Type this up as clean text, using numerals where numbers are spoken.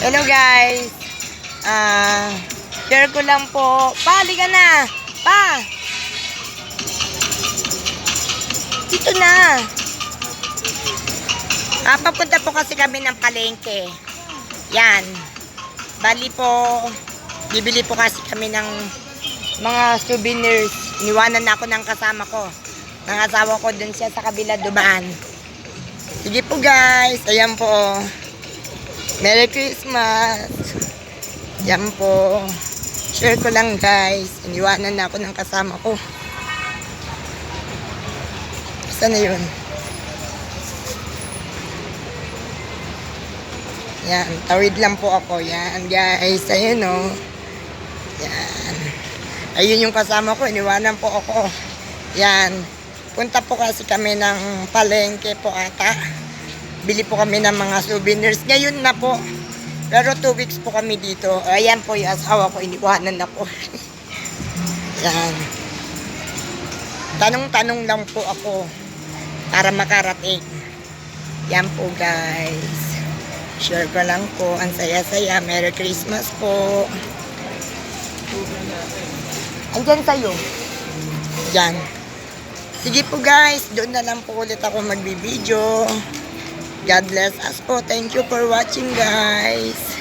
Hello guys. Share ko lang po. Pa, halika na. Pa. Dito na. Papunta po kasi kami ng palengke. Yan. Bali po, bibili po kasi kami ng mga souvenirs. Iniwanan na ako ng kasama ko. Ng asawa ko dun siya sa kabila dumaan. Sige po guys. Ayan po. Merry Christmas. Yan po. Share ko lang guys. Iniwanan na ako ng kasama ko. Saan na yun? Yan. Tawid lang po ako. Yan guys. Ayun o. Yan. Ayun yung kasama ko. Iniwanan po ako. Yan. Punta po kasi kami ng palengke po ata. Bili po kami ng mga souvenirs. Ngayon na po. Pero 2 weeks po kami dito. Ayan po yung asawa ko. Iniwanan na po. Yan. Tanong-tanong lang po ako para makarating. Yan po guys. Share ko lang po. Ang saya-saya. Merry Christmas po. Andyan sa'yo. Yan. Sige po guys. Doon na lang po ulit ako magbibideo. God bless us po. Thank you for watching guys.